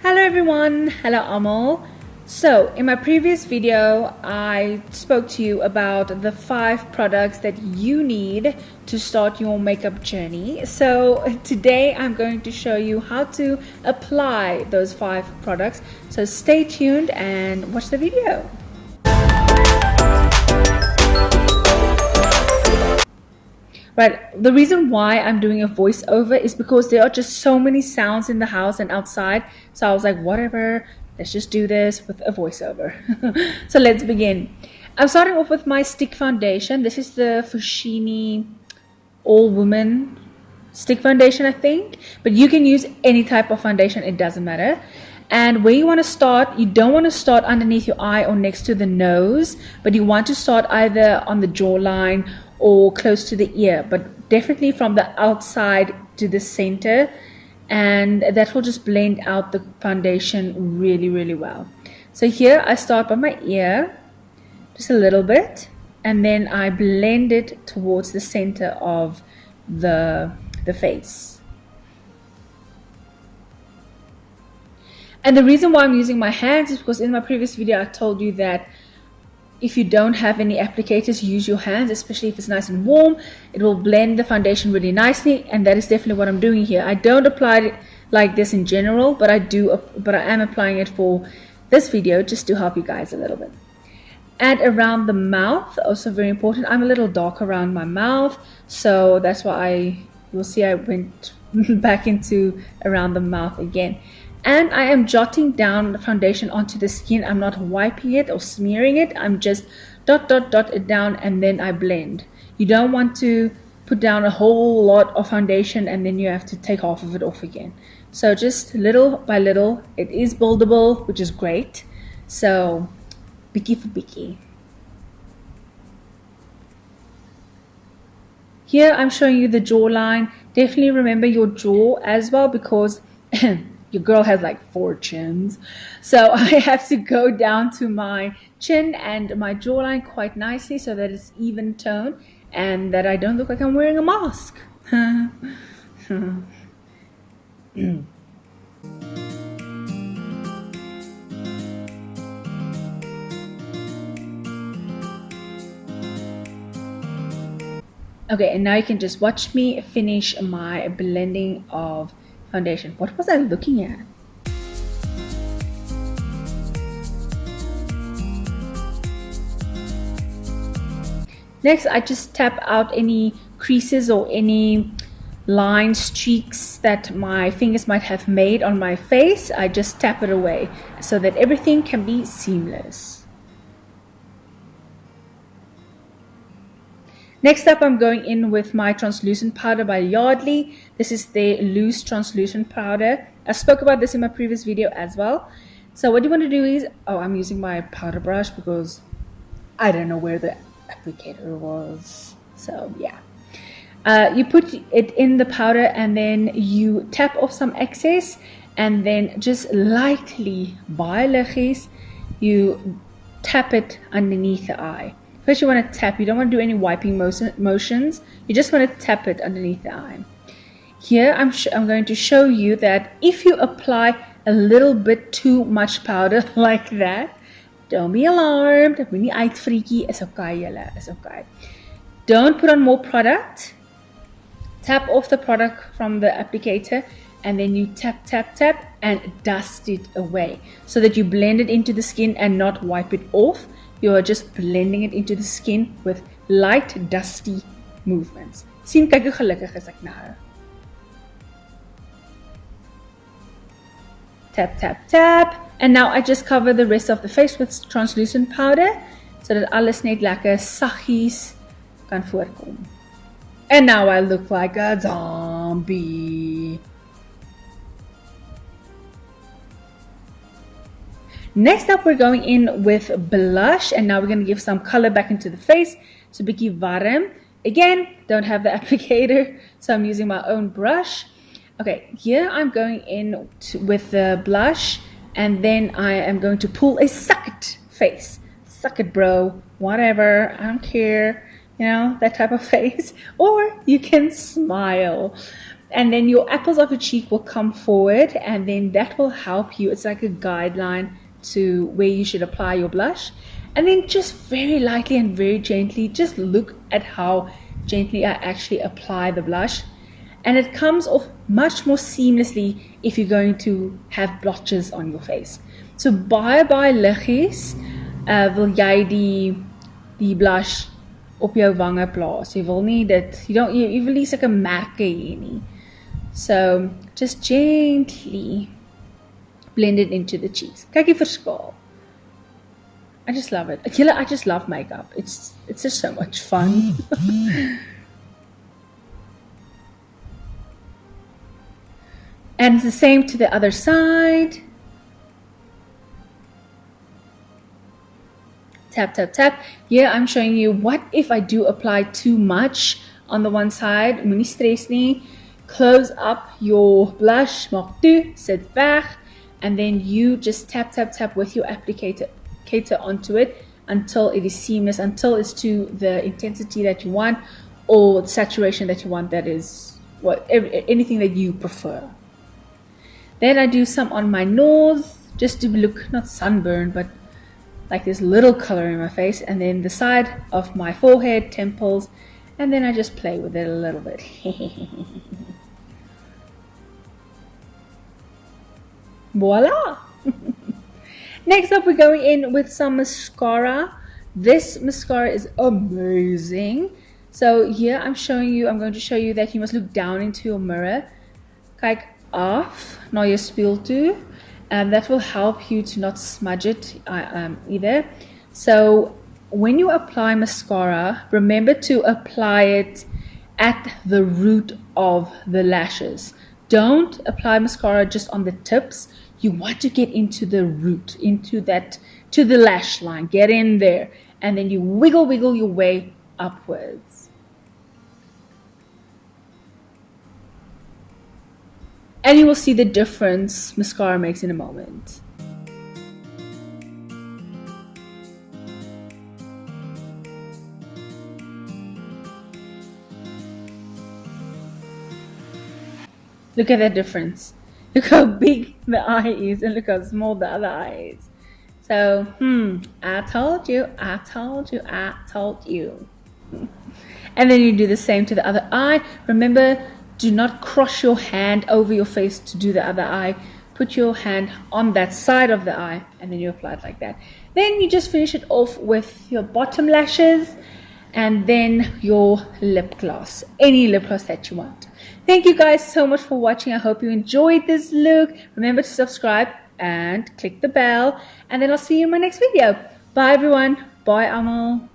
Hello everyone, hello Amal. So in my previous video I spoke to you about the 5 products that you need to start your makeup journey. So today I'm going to show you how to apply those 5 products. So stay tuned and watch the video. Right, the reason why I'm doing a voiceover is because there are just so many sounds in the house and outside. So I was like, whatever, let's just do this with a voiceover. So let's begin. I'm starting off with my stick foundation. This is the Foschini All Woman stick foundation, I think. But you can use any type of foundation, it doesn't matter. And where you want to start, you don't want to start underneath your eye or next to the nose, but you want to start either on the jawline or close to the ear, but definitely from the outside to the center, and that will just blend out the foundation really well. So here I start by my ear, just a little bit, and then I blend it towards the center of the face. And the reason why I'm using my hands is because in my previous video I told you that if you don't have any applicators, use your hands, especially if it's nice and warm. It will blend the foundation really nicely, and that is definitely what I'm doing here. I don't apply it like this in general, but I am applying it for this video just to help you guys a little bit. And around the mouth, also very important. I'm a little dark around my mouth, so that's why you'll see I went back into around the mouth again. And I am jotting down the foundation onto the skin. I'm not wiping it or smearing it. I'm just dot it down, and then I blend. You don't want to put down a whole lot of foundation and then you have to take half of it off again. So just little by little. It is buildable, which is great. So bicky for bicky. Here I'm showing you the jawline. Definitely remember your jaw as well, because your girl has like 4 chins, so I have to go down to my chin and my jawline quite nicely so that it's even tone and that I don't look like I'm wearing a mask. Okay, and now you can just watch me finish my blending of foundation. What was I looking at? Next, I just tap out any creases or any lines, streaks that my fingers might have made on my face. I just tap it away so that everything can be seamless. Next up, I'm going in with my translucent powder by Yardley. This is the loose translucent powder. I spoke about this in my previous video as well. So what you want to do is, I'm using my powder brush because I don't know where the applicator was. So yeah. You put it in the powder and then you tap off some excess, and then just lightly, baie liggies, you tap it underneath the eye. First you want to tap, you don't want to do any wiping motions, you just want to tap it underneath the eye. Here I'm going to show you that if you apply a little bit too much powder like that, don't be alarmed, moenie uitfreakie, is okay julle, is okay. Don't put on more product, tap off the product from the applicator, and then you tap and dust it away so that you blend it into the skin and not wipe it off. You are just blending it into the skin with light, dusty movements. Sien, kyk hoe gelukkig is ek nou. Tap. And now I just cover the rest of the face with translucent powder so that alles net lekker saggies kan voorkom. And now I look like a zombie. Next up, we're going in with blush, and now we're going to give some color back into the face. So bietjie warm. Again, don't have the applicator, so I'm using my own brush. Okay, here I'm going in with the blush, and then I am going to pull a suck it face. Suck it, bro. Whatever. I don't care. You know, that type of face. Or you can smile. And then your apples of your cheek will come forward, and then that will help you. It's like a guideline to where you should apply your blush. And then just very lightly and very gently, just look at how gently I actually apply the blush. And it comes off much more seamlessly if you're going to have blotches on your face. So baie liggies wil jy die blush op jou wange plaas. Jy wil nie dit, jy wil nie sulke merke hê nie. So just gently blend it into the cheeks. Kyk die verskil. I just love it. I just love makeup. It's just so much fun. And it's the same to the other side. Tap, tap, tap. Here I'm showing you what if I do apply too much on the one side. Moenie stress nie. Close up your blush, maak toe, sit weg, and then you just tap, tap, tap with your applicator onto it until it is seamless, until it's to the intensity that you want or saturation that you want. That is anything that you prefer. Then I do some on my nose just to look not sunburned, but like this little color in my face, and then the side of my forehead, temples, and then I just play with it a little bit. Voila! Next up, we're going in with some mascara. This mascara is amazing. So here I'm going to show you that you must look down into your mirror. Kyk af na jou spieël toe. That will help you to not smudge it either. So when you apply mascara, remember to apply it at the root of the lashes. Don't apply mascara just on the tips. You want to get into the root, to the lash line. Get in there, and then you wiggle your way upwards. And you will see the difference mascara makes in a moment. Look at that difference. Look how big the eye is, and look how small the other eye is. So, I told you. And then you do the same to the other eye. Remember, do not cross your hand over your face to do the other eye. Put your hand on that side of the eye, and then you apply it like that. Then you just finish it off with your bottom lashes, and then your lip gloss. Any lip gloss that you want. Thank you guys so much for watching. I hope you enjoyed this look. Remember to subscribe and click the bell. And then I'll see you in my next video. Bye everyone. Bye Amal.